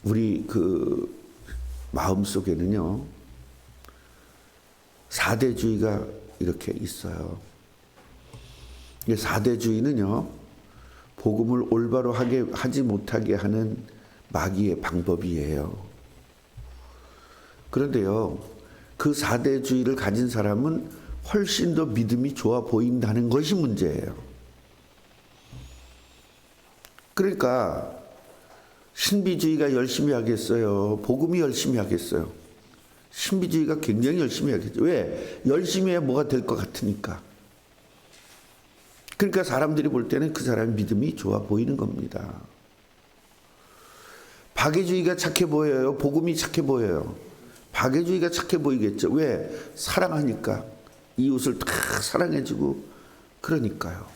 우리 그 마음 속에는요, 사대주의가 이렇게 있어요. 이 사대주의는요, 복음을 올바로 하지 못하게 하는 마귀의 방법이에요. 그런데요, 그 사대주의를 가진 사람은 훨씬 더 믿음이 좋아 보인다는 것이 문제예요. 그러니까 신비주의가 열심히 하겠어요? 복음이 열심히 하겠어요? 신비주의가 굉장히 열심히 하겠죠. 왜? 열심히 해야 뭐가 될 것 같으니까. 그러니까 사람들이 볼 때는 그 사람의 믿음이 좋아 보이는 겁니다. 박애주의가 착해 보여요? 복음이 착해 보여요? 박애주의가 착해 보이겠죠. 왜? 사랑하니까. 이웃을 다 사랑해주고 그러니까요.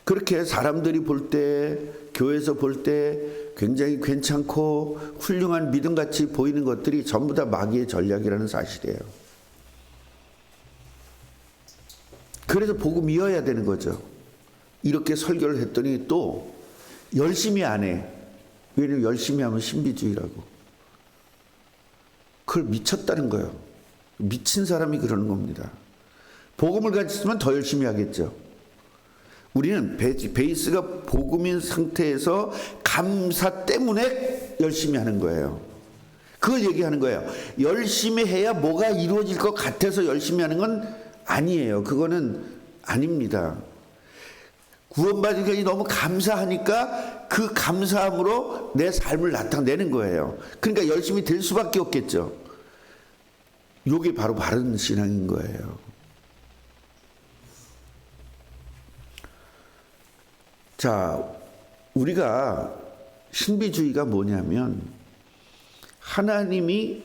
그렇게 사람들이 볼 때, 교회에서 볼 때 굉장히 괜찮고 훌륭한 믿음같이 보이는 것들이 전부 다 마귀의 전략이라는 사실이에요. 그래서 복음이어야 되는 거죠. 이렇게 설교를 했더니 또 열심히 안 해. 왜냐면 열심히 하면 신비주의라고. 그걸 미쳤다는 거예요. 미친 사람이 그러는 겁니다. 복음을 가졌으면 더 열심히 하겠죠. 우리는 베이스가 복음인 상태에서 감사 때문에 열심히 하는 거예요. 그걸 얘기하는 거예요. 열심히 해야 뭐가 이루어질 것 같아서 열심히 하는 건 아니에요. 그거는 아닙니다. 구원받은 것이 너무 감사하니까 그 감사함으로 내 삶을 나타내는 거예요. 그러니까 열심히 될 수밖에 없겠죠. 이게 바로 바른 신앙인 거예요. 자, 우리가 신비주의가 뭐냐면 하나님이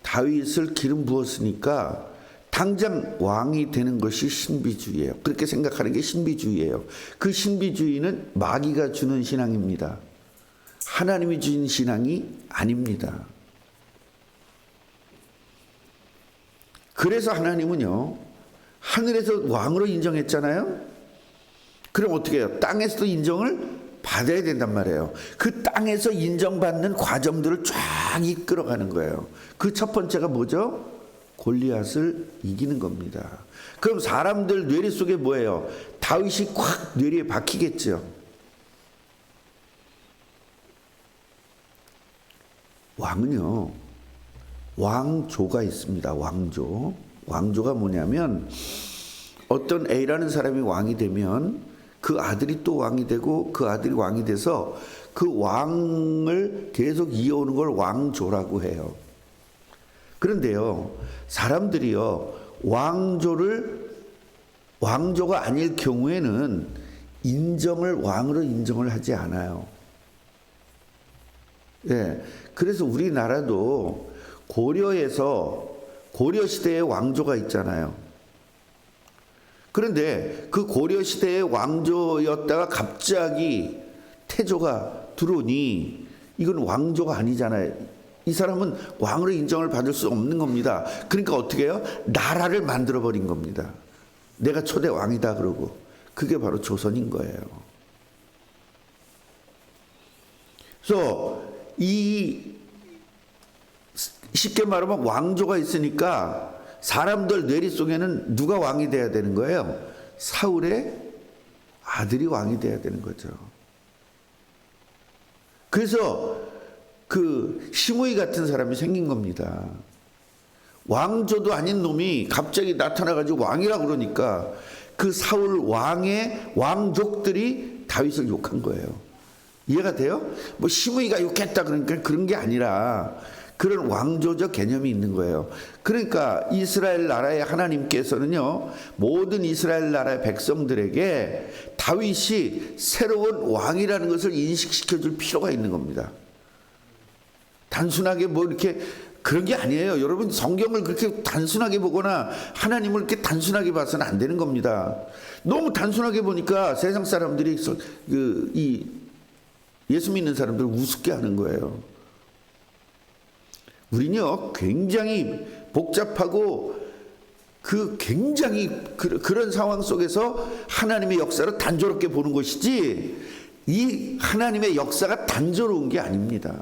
다윗을 기름 부었으니까 당장 왕이 되는 것이 신비주의예요. 그렇게 생각하는 게 신비주의예요. 그 신비주의는 마귀가 주는 신앙입니다. 하나님이 주신 신앙이 아닙니다. 그래서 하나님은요, 하늘에서 왕으로 인정했잖아요. 그럼 어떻게 해요? 땅에서도 인정을 받아야 된단 말이에요. 그 땅에서 인정받는 과정들을 쫙 이끌어가는 거예요. 그 첫 번째가 뭐죠? 골리앗을 이기는 겁니다. 그럼 사람들 뇌리 속에 뭐예요? 다윗이 콱 뇌리에 박히겠죠. 왕은요, 왕조가 있습니다. 왕조. 왕조가 뭐냐면 어떤 A라는 사람이 왕이 되면 그 아들이 또 왕이 되고 그 아들이 왕이 돼서 그 왕을 계속 이어오는 걸 왕조라고 해요. 그런데요, 사람들이요, 왕조가 아닐 경우에는 왕으로 인정을 하지 않아요. 예. 그래서 우리나라도 고려 시대에 왕조가 있잖아요. 그런데 그 고려 시대의 왕조였다가 갑자기 태조가 들어오니 이건 왕조가 아니잖아요. 이 사람은 왕으로 인정을 받을 수 없는 겁니다. 그러니까 어떻게 해요? 나라를 만들어버린 겁니다. 내가 초대 왕이다 그러고. 그게 바로 조선인 거예요. 그래서 쉽게 말하면 왕조가 있으니까 사람들 뇌리 속에는 누가 왕이 돼야 되는 거예요? 사울의 아들이 왕이 돼야 되는 거죠. 그래서 그 시므이 같은 사람이 생긴 겁니다. 왕조도 아닌 놈이 갑자기 나타나가지고 왕이라고 그러니까 그 사울 왕의 왕족들이 다윗을 욕한 거예요. 이해가 돼요? 뭐 시므이가 욕했다 그러니까 그런 게 아니라 그런 왕조적 개념이 있는 거예요. 그러니까 이스라엘 나라의 하나님께서는요, 모든 이스라엘 나라의 백성들에게 다윗이 새로운 왕이라는 것을 인식시켜 줄 필요가 있는 겁니다. 단순하게 뭐 이렇게 그런 게 아니에요. 여러분, 성경을 그렇게 단순하게 보거나 하나님을 그렇게 단순하게 봐서는 안 되는 겁니다. 너무 단순하게 보니까 세상 사람들이 예수 믿는 사람들을 우습게 하는 거예요. 우리는요, 굉장히 복잡하고 굉장히 그런 상황 속에서 하나님의 역사를 단조롭게 보는 것이지, 이 하나님의 역사가 단조로운 게 아닙니다.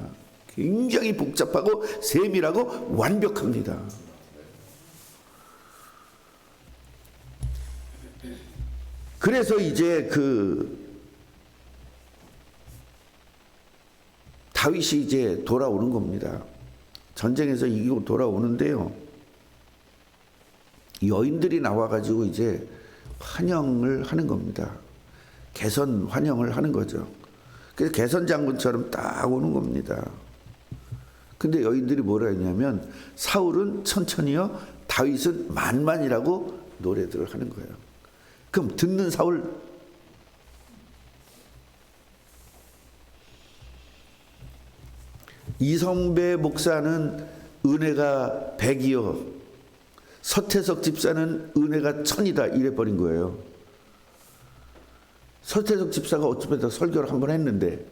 굉장히 복잡하고 세밀하고 완벽합니다. 그래서 이제 다윗이 이제 돌아오는 겁니다. 전쟁에서 이기고 돌아오는데요. 여인들이 나와가지고 이제 환영을 하는 겁니다. 개선 환영을 하는 거죠. 그래서 개선 장군처럼 딱 오는 겁니다. 근데 여인들이 뭐라 했냐면 사울은 천천히요, 다윗은 만만이라고 노래들을 하는 거예요. 그럼 듣는 사울, 이성배 목사는 은혜가 100이요, 서태석 집사는 은혜가 1000이다 이래버린 거예요. 서태석 집사가 어쩌다 설교를 한번 했는데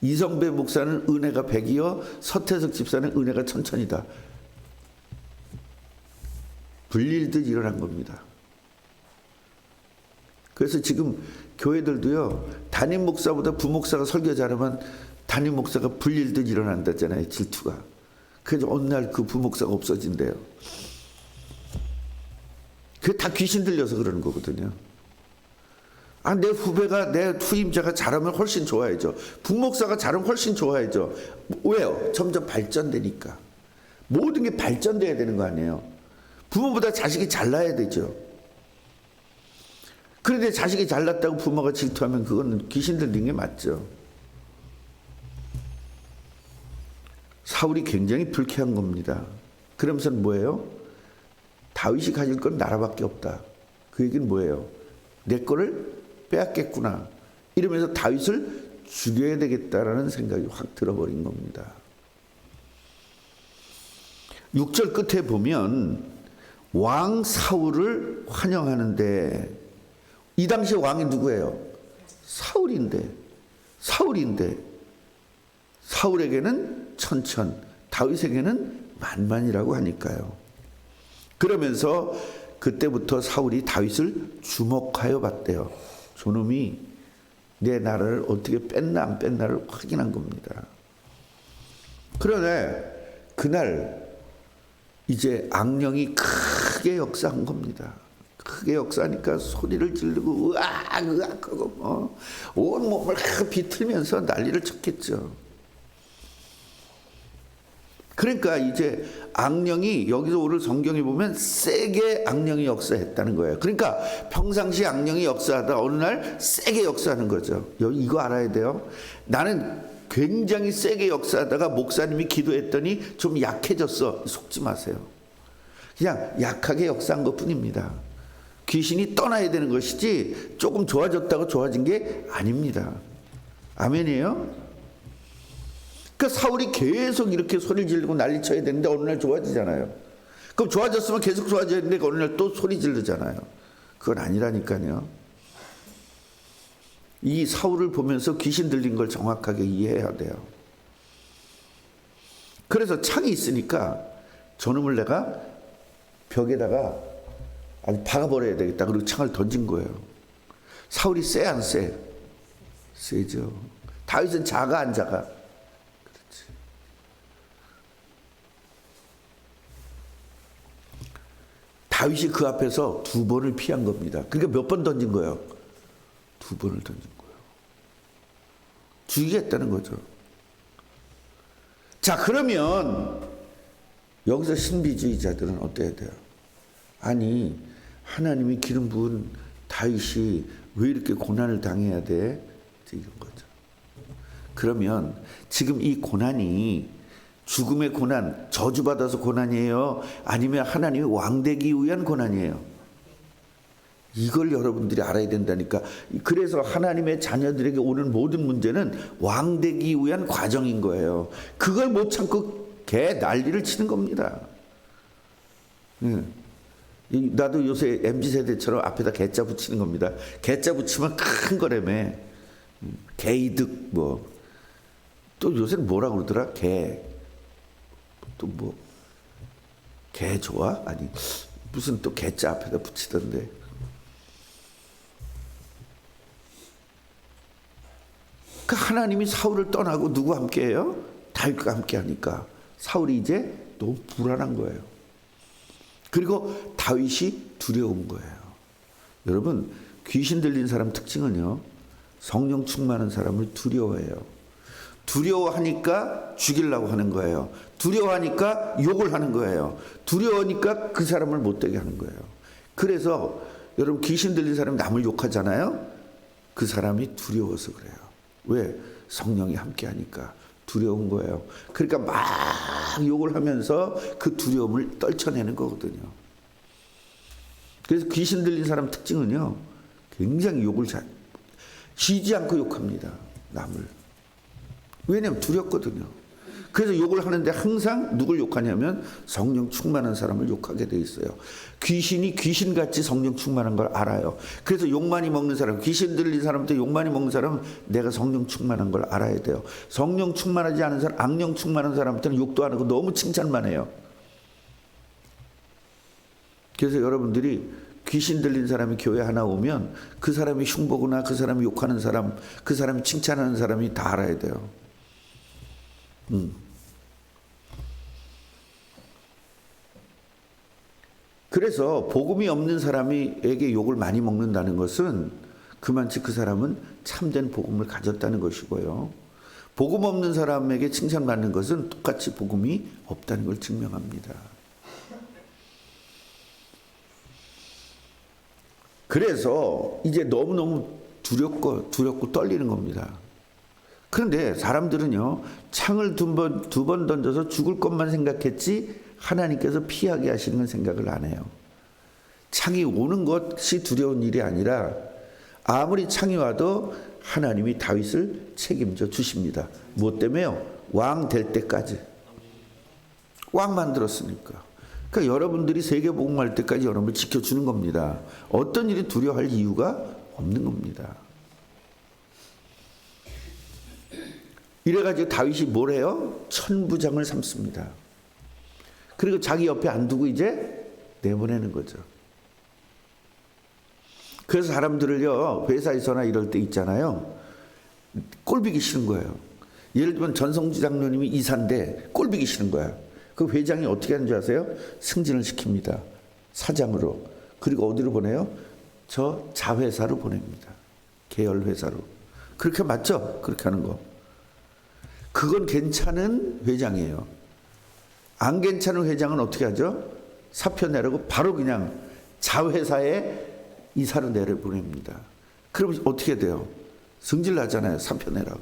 이성배 목사는 은혜가 100이요, 서태석 집사는 은혜가 1000이다. 불릴듯 일어난 겁니다. 그래서 지금 교회들도요, 담임 목사보다 부목사가 설교 잘하면 담임 목사가 불릴듯 일어난다잖아요, 질투가. 그래서 어느 날 그 부목사가 없어진대요. 그게 다 귀신 들려서 그러는 거거든요. 아, 내 후배가, 내 후임자가 잘하면 훨씬 좋아야죠. 부목사가 잘하면 훨씬 좋아야죠. 왜요? 점점 발전되니까. 모든 게 발전돼야 되는 거 아니에요. 부모보다 자식이 잘나야 되죠. 그런데 자식이 잘났다고 부모가 질투하면 그건 귀신 들린 게 맞죠. 사울이 굉장히 불쾌한 겁니다. 그러면서 뭐예요? 다윗이 가질 건 나라밖에 없다. 그 얘기는 뭐예요? 내 거를 빼앗겠구나. 이러면서 다윗을 죽여야 되겠다라는 생각이 확 들어버린 겁니다. 6절 끝에 보면 왕 사울을 환영하는데, 이 당시 왕이 누구예요? 사울인데 사울에게는 천천, 다윗에게는 만만이라고 하니까요. 그러면서 그때부터 사울이 다윗을 주목하여 봤대요. 저놈이 내 나라를 어떻게 뺐나 안 뺐나를 확인한 겁니다. 그러네, 그날 이제 악령이 크게 역사한 겁니다. 크게 역사하니까 소리를 지르고 으악 으악 하고 온 몸을 비틀면서 난리를 쳤겠죠. 그러니까 이제 악령이, 여기서 오늘 성경에 보면 세게 악령이 역사했다는 거예요. 그러니까 평상시 악령이 역사하다 어느 날 세게 역사하는 거죠. 이거 알아야 돼요. 나는 굉장히 세게 역사하다가 목사님이 기도했더니 좀 약해졌어. 속지 마세요. 그냥 약하게 역사한 것 뿐입니다. 귀신이 떠나야 되는 것이지 조금 좋아졌다고 좋아진 게 아닙니다. 아멘이에요? 그러니까 사울이 계속 이렇게 소리 지르고 난리 쳐야 되는데 어느 날 좋아지잖아요. 그럼 좋아졌으면 계속 좋아져야 되는데 어느 날 또 소리 지르잖아요. 그건 아니라니까요. 이 사울을 보면서 귀신 들린 걸 정확하게 이해해야 돼요. 그래서 창이 있으니까 저놈을 내가 벽에다가 아주 박아버려야 되겠다. 그리고 창을 던진 거예요. 사울이 세 안 세? 세죠. 다윗은 작아 안 작아? 그렇지. 다윗이 그 앞에서 2번을 피한 겁니다. 그러니까 몇 번 던진 거예요? 2번을 던진 거예요. 죽이겠다는 거죠. 자, 그러면 여기서 신비주의자들은 어때야 돼요? 아니, 하나님이 기름 부은 다윗이 왜 이렇게 고난을 당해야 돼? 이런 거죠. 그러면 지금 이 고난이 죽음의 고난, 저주받아서 고난이에요? 아니면 하나님이 왕되기 위한 고난이에요? 이걸 여러분들이 알아야 된다니까. 그래서 하나님의 자녀들에게 오는 모든 문제는 왕되기 위한 과정인 거예요. 그걸 못 참고 개 난리를 치는 겁니다. 나도 요새 MZ세대처럼 앞에다 개자 붙이는 겁니다. 개자 붙이면 큰 거라며. 개이득 뭐. 또 요새는 뭐라고 그러더라? 개. 또 뭐. 개 좋아? 아니 무슨 또 개자 앞에다 붙이던데. 그 하나님이 사울을 떠나고 누구와 함께해요? 다윗과 함께하니까 사울이 이제 너무 불안한 거예요. 그리고 다윗이 두려운 거예요. 여러분, 귀신 들린 사람 특징은요, 성령 충만한 사람을 두려워해요. 두려워하니까 죽이려고 하는 거예요. 두려워하니까 욕을 하는 거예요. 두려우니까 그 사람을 못되게 하는 거예요. 그래서 여러분, 귀신 들린 사람이 남을 욕하잖아요. 그 사람이 두려워서 그래요. 왜? 성령이 함께하니까 두려운 거예요. 그러니까 막 욕을 하면서 그 두려움을 떨쳐내는 거거든요. 그래서 귀신 들린 사람 특징은요, 굉장히 욕을 쉬지 않고 욕합니다. 남을. 왜냐하면 두렵거든요. 그래서 욕을 하는데 항상 누굴 욕하냐면 성령 충만한 사람을 욕하게 돼 있어요. 귀신이 귀신같이 성령 충만한 걸 알아요. 그래서 욕 많이 먹는 사람, 귀신 들린 사람한테 욕 많이 먹는 사람은 내가 성령 충만한 걸 알아야 돼요. 성령 충만하지 않은 사람, 악령 충만한 사람한테는 욕도 안 하고 너무 칭찬만 해요. 그래서 여러분들이 귀신 들린 사람이 교회 하나 오면 그 사람이 흉보거나 그 사람이 욕하는 사람, 그 사람이 칭찬하는 사람이 다 알아야 돼요. 그래서 복음이 없는 사람에게 욕을 많이 먹는다는 것은 그만치 그 사람은 참된 복음을 가졌다는 것이고요. 복음 없는 사람에게 칭찬받는 것은 똑같이 복음이 없다는 걸 증명합니다. 그래서 이제 너무너무 두렵고 떨리는 겁니다. 그런데 사람들은요, 창을 두 번 던져서 죽을 것만 생각했지 하나님께서 피하게 하시는 건 생각을 안 해요. 창이 오는 것이 두려운 일이 아니라 아무리 창이 와도 하나님이 다윗을 책임져 주십니다. 무엇 때문에요? 왕 될 때까지. 왕 만들었으니까. 그러니까 여러분들이 세계복음할 때까지 여러분을 지켜주는 겁니다. 어떤 일이 두려워할 이유가 없는 겁니다. 이래가지고 다윗이 뭘 해요? 천부장을 삼습니다. 그리고 자기 옆에 안 두고 이제 내보내는 거죠. 그래서 사람들을요, 회사에서나 이럴 때 있잖아요, 꼴보기 싫은 거예요. 예를 들면 전성주 장로님이 이사인데 꼴보기 싫은 거야. 그 회장이 어떻게 하는 줄 아세요? 승진을 시킵니다. 사장으로. 그리고 어디로 보내요? 저 자회사로 보냅니다. 계열회사로. 그렇게 맞죠? 그렇게 하는 거. 그건 괜찮은 회장이에요. 안 괜찮은 회장은 어떻게 하죠? 사표 내라고 바로 그냥 자회사에 이사로 내려보냅니다. 그럼 어떻게 돼요? 승질 나잖아요. 사표 내라고.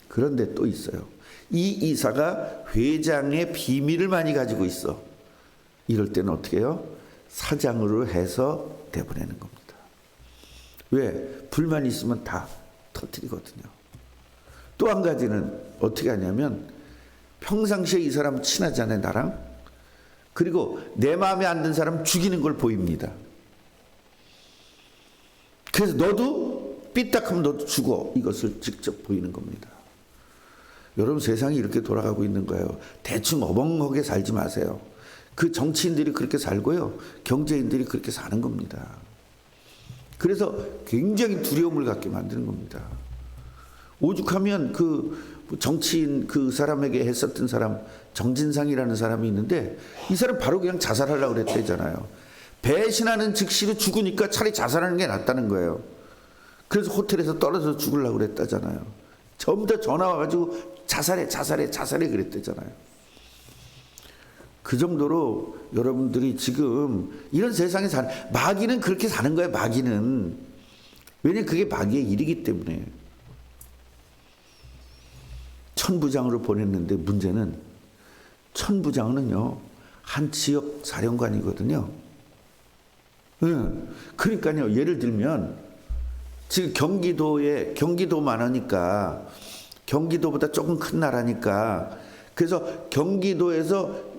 그런데 또 있어요. 이 이사가 회장의 비밀을 많이 가지고 있어. 이럴 때는 어떻게 해요? 사장으로 해서 내보내는 겁니다. 왜? 불만이 있으면 다 터뜨리거든요. 또 한 가지는 어떻게 하냐면 평상시에 이 사람 친하잖아요, 나랑. 그리고 내 마음에 안 든 사람 죽이는 걸 보입니다. 그래서 너도 삐딱하면 너도 죽어. 이것을 직접 보이는 겁니다. 여러분, 세상이 이렇게 돌아가고 있는 거예요. 대충 어벙하게 살지 마세요. 그 정치인들이 그렇게 살고요, 경제인들이 그렇게 사는 겁니다. 그래서 굉장히 두려움을 갖게 만드는 겁니다. 오죽하면 그 정치인 그 사람에게 했었던 사람, 정진상이라는 사람이 있는데 이 사람 바로 그냥 자살하려고 그랬대잖아요. 배신하는 즉시로 죽으니까 차라리 자살하는 게 낫다는 거예요. 그래서 호텔에서 떨어져서 죽으려고 그랬다잖아요. 전부 다 전화 와가지고 자살해 그랬대잖아요. 그 정도로 여러분들이 지금 이런 세상에 사는, 마귀는 그렇게 사는 거예요. 마귀는. 왜냐면 그게 마귀의 일이기 때문에. 천부장으로 보냈는데 문제는 천부장은요, 한 지역 사령관이거든요. 그러니까요, 예를 들면 지금 경기도만 하니까, 경기도보다 조금 큰 나라니까, 그래서 경기도에서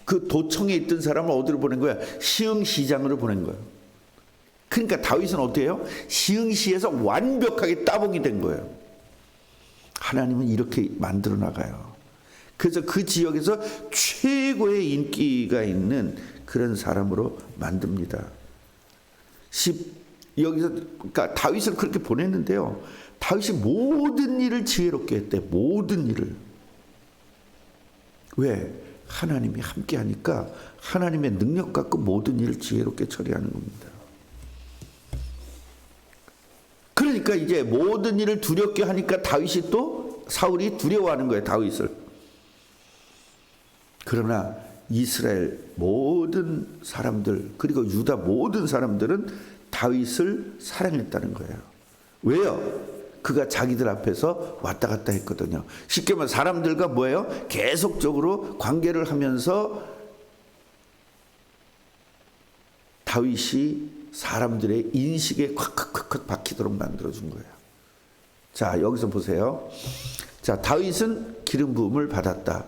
그 도청에 있던 사람을 어디로 보낸 거야? 시흥시장으로 보낸 거예요. 그러니까 다윗은 어떻게 해요? 시흥시에서 완벽하게 따봉이 된 거예요. 하나님은 이렇게 만들어 나가요. 그래서 그 지역에서 최고의 인기가 있는 그런 사람으로 만듭니다. 여기서 그러니까 다윗을 그렇게 보냈는데요. 다윗이 모든 일을 지혜롭게 했대. 모든 일을. 왜? 하나님이 함께 하니까 하나님의 능력 갖고 모든 일을 지혜롭게 처리하는 겁니다. 그러니까 이제 모든 일을 두렵게 하니까 다윗이 또 사울이 두려워하는 거예요. 다윗을. 그러나 이스라엘 모든 사람들 그리고 유다 모든 사람들은 다윗을 사랑했다는 거예요. 왜요? 그가 자기들 앞에서 왔다 갔다 했거든요. 쉽게 말하면 사람들과 뭐예요? 계속적으로 관계를 하면서 다윗이 사람들의 인식에 콱콱콱콱 박히도록 만들어준 거예요. 자, 여기서 보세요. 자, 다윗은 기름 부음을 받았다.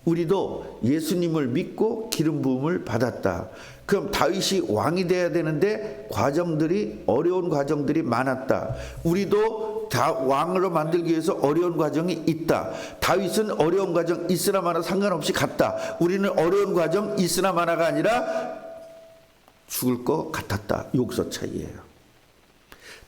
우리도 예수님을 믿고 기름 부음을 받았다. 그럼 다윗이 왕이 돼야 되는데 어려운 과정들이 많았다. 우리도 다 왕으로 만들기 위해서 어려운 과정이 있다. 다윗은 어려운 과정 있으나 마나 상관없이 갔다. 우리는 어려운 과정 있으나 마나가 아니라 죽을 것 같았다. 여기서 차이예요.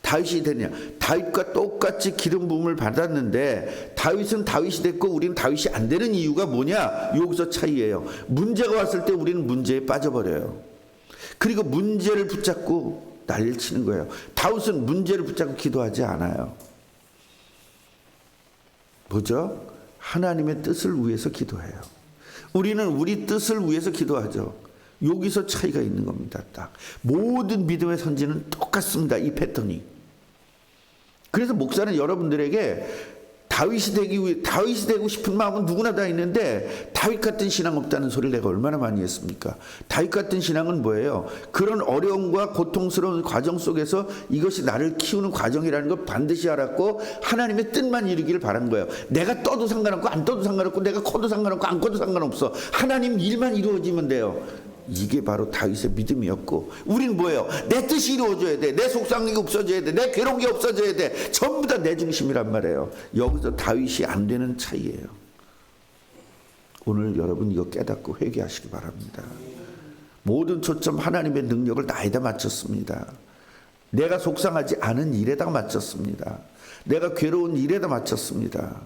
다윗이 되냐? 다윗과 똑같이 기름 부음을 받았는데 다윗은 다윗이 됐고 우리는 다윗이 안 되는 이유가 뭐냐? 여기서 차이예요. 문제가 왔을 때 우리는 문제에 빠져버려요. 그리고 문제를 붙잡고 난리를 치는 거예요. 다윗은 문제를 붙잡고 기도하지 않아요. 뭐죠? 하나님의 뜻을 위해서 기도해요. 우리는 우리 뜻을 위해서 기도하죠. 여기서 차이가 있는 겁니다. 딱 모든 믿음의 선지는 똑같습니다. 이 패턴이. 그래서 목사는 여러분들에게 다윗이 되고 싶은 마음은 누구나 다 있는데 다윗 같은 신앙 없다는 소리를 내가 얼마나 많이 했습니까? 다윗 같은 신앙은 뭐예요? 그런 어려움과 고통스러운 과정 속에서 이것이 나를 키우는 과정이라는 걸 반드시 알았고 하나님의 뜻만 이루기를 바란 거예요. 내가 떠도 상관없고 안 떠도 상관없고 내가 커도 상관없고 안 커도 상관없어. 하나님 일만 이루어지면 돼요. 이게 바로 다윗의 믿음이었고 우리는 뭐예요? 내 뜻이 이루어져야 돼. 내 속상이 없어져야 돼. 내 괴로운 게 없어져야 돼. 전부 다 내 중심이란 말이에요. 여기서 다윗이 안 되는 차이예요. 오늘 여러분 이거 깨닫고 회개하시기 바랍니다. 모든 초점 하나님의 능력을 나에다 맞췄습니다. 내가 속상하지 않은 일에다 맞췄습니다. 내가 괴로운 일에다 맞췄습니다.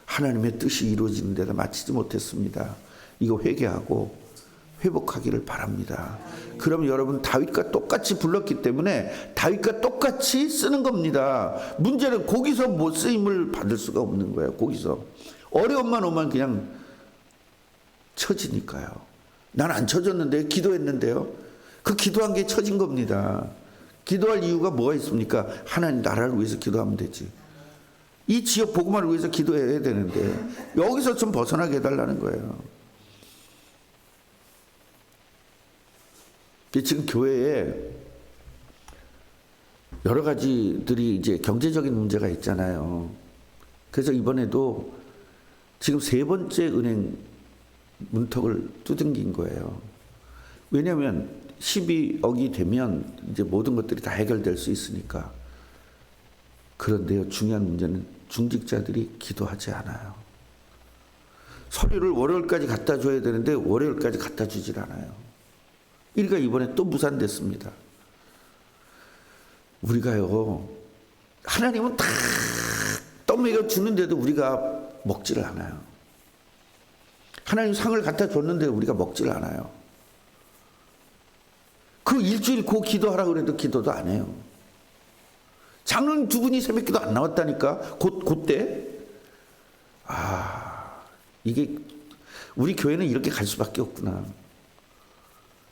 하나님의 뜻이 이루어지는 데다 맞추지 못했습니다. 이거 회개하고 회복하기를 바랍니다. 그럼 여러분 다윗과 똑같이 불렀기 때문에 다윗과 똑같이 쓰는 겁니다. 문제는 거기서 뭐 쓰임을 받을 수가 없는 거예요. 거기서 어려움만 오면 그냥 처지니까요. 난 안 처졌는데 기도했는데요. 그 기도한 게 처진 겁니다. 기도할 이유가 뭐가 있습니까? 하나님 나라를 위해서 기도하면 되지. 이 지역 복음화를 위해서 기도해야 되는데 여기서 좀 벗어나게 해달라는 거예요. 지금 교회에 여러 가지들이 이제 경제적인 문제가 있잖아요. 그래서 이번에도 지금 3번째 은행 문턱을 두들긴 거예요. 왜냐하면 12억이 되면 이제 모든 것들이 다 해결될 수 있으니까. 그런데요, 중요한 문제는 중직자들이 기도하지 않아요. 서류를 월요일까지 갖다 줘야 되는데 월요일까지 갖다 주질 않아요. 그러니까 이번에 또 무산됐습니다. 우리가요, 하나님은 다 떠먹여 주는데도 우리가 먹지를 않아요. 하나님 상을 갖다 줬는데 우리가 먹지를 않아요. 그 일주일 고 기도하라고 그래도 기도도 안 해요. 장로님 2분이 새벽기도 안 나왔다니까. 그때 이게 우리 교회는 이렇게 갈 수밖에 없구나.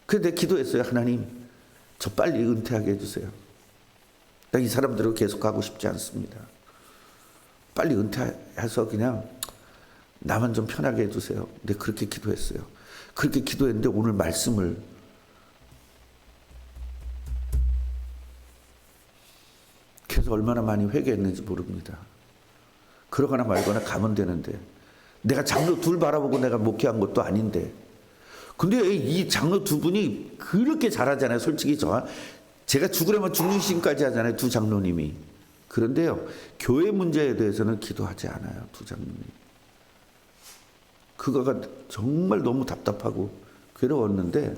그래서 내가 기도했어요. 하나님 저 빨리 은퇴하게 해주세요. 나 이 사람들하고 계속 가고 싶지 않습니다. 빨리 은퇴해서 그냥 나만 좀 편하게 해주세요. 근데 그렇게 기도했어요. 그렇게 기도했는데 오늘 말씀을 그래서 얼마나 많이 회개했는지 모릅니다. 그러거나 말거나 가면 되는데 내가 장로 둘 바라보고 내가 목회한 것도 아닌데 근데 이 장로 2분이 그렇게 잘하잖아요. 솔직히 제가 죽으려면 죽는신까지 하잖아요. 2 장로님이. 그런데요, 교회 문제에 대해서는 기도하지 않아요. 2 장로님. 그거가 정말 너무 답답하고 괴로웠는데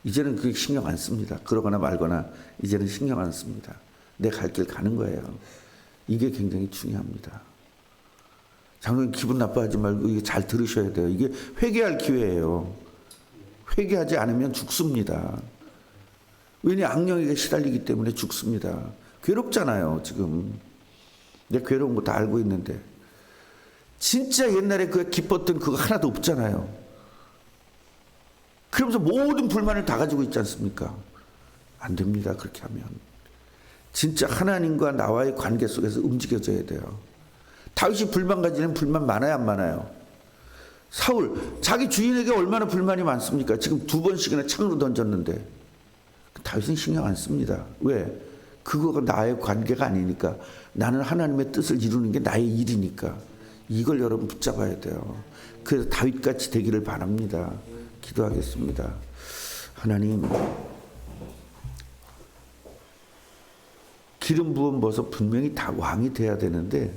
이제는 그게 신경 안 씁니다. 그러거나 말거나 이제는 신경 안 씁니다. 내 갈 길 가는 거예요. 이게 굉장히 중요합니다. 장로님 기분 나빠하지 말고 이게 잘 들으셔야 돼요. 이게 회개할 기회예요. 회개하지 않으면 죽습니다. 왜냐 악령에게 시달리기 때문에 죽습니다. 괴롭잖아요 지금. 내 괴로운 거 다 알고 있는데 진짜 옛날에 그 기뻤던 그거 하나도 없잖아요. 그러면서 모든 불만을 다 가지고 있지 않습니까? 안 됩니다. 그렇게 하면. 진짜 하나님과 나와의 관계 속에서 움직여져야 돼요. 다윗이 불만 가지는 불만 많아요 안 많아요? 사울 자기 주인에게 얼마나 불만이 많습니까? 지금 2번씩이나 창으로 던졌는데 다윗은 신경 안 씁니다. 왜? 그거가 나의 관계가 아니니까. 나는 하나님의 뜻을 이루는 게 나의 일이니까. 이걸 여러분 붙잡아야 돼요. 그래서 다윗같이 되기를 바랍니다. 기도하겠습니다. 하나님 기름 부은 벗어 분명히 다 왕이 돼야 되는데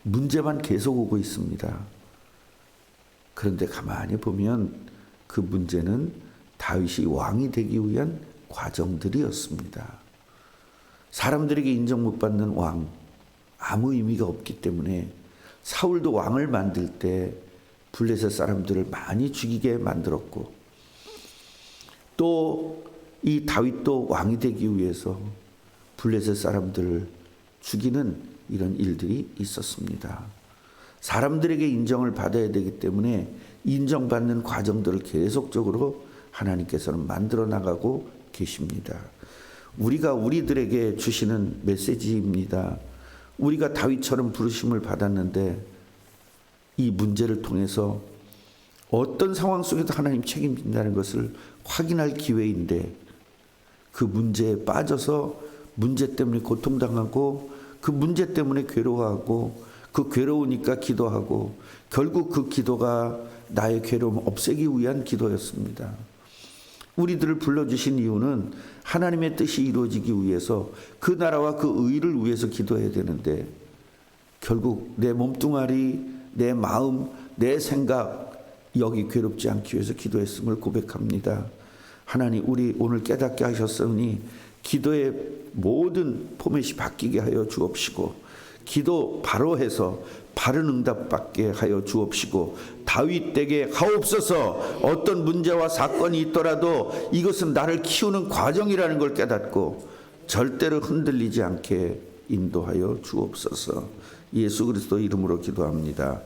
문제만 계속 오고 있습니다. 그런데 가만히 보면 그 문제는 다윗이 왕이 되기 위한 과정들이었습니다. 사람들에게 인정 못 받는 왕 아무 의미가 없기 때문에 사울도 왕을 만들 때 블레셋 사람들을 많이 죽이게 만들었고 또 이 다윗도 왕이 되기 위해서 블레셋 사람들을 죽이는 이런 일들이 있었습니다. 사람들에게 인정을 받아야 되기 때문에 인정받는 과정들을 계속적으로 하나님께서는 만들어 나가고 계십니다. 우리가 우리들에게 주시는 메시지입니다. 우리가 다윗처럼 부르심을 받았는데 이 문제를 통해서 어떤 상황 속에도 하나님 책임진다는 것을 확인할 기회인데 그 문제에 빠져서 문제 때문에 고통당하고 그 문제 때문에 괴로워하고 그 괴로우니까 기도하고 결국 그 기도가 나의 괴로움 없애기 위한 기도였습니다. 우리들을 불러주신 이유는 하나님의 뜻이 이루어지기 위해서 그 나라와 그 의를 위해서 기도해야 되는데 결국 내 몸뚱아리, 내 마음, 내 생각 여기 괴롭지 않기 위해서 기도했음을 고백합니다. 하나님 우리 오늘 깨닫게 하셨으니 기도의 모든 포맷이 바뀌게 하여 주옵시고 기도 바로 해서 바른 응답 받게 하여 주옵시고 다윗에게 하옵소서 어떤 문제와 사건이 있더라도 이것은 나를 키우는 과정이라는 걸 깨닫고 절대로 흔들리지 않게 인도하여 주옵소서. 예수 그리스도 이름으로 기도합니다.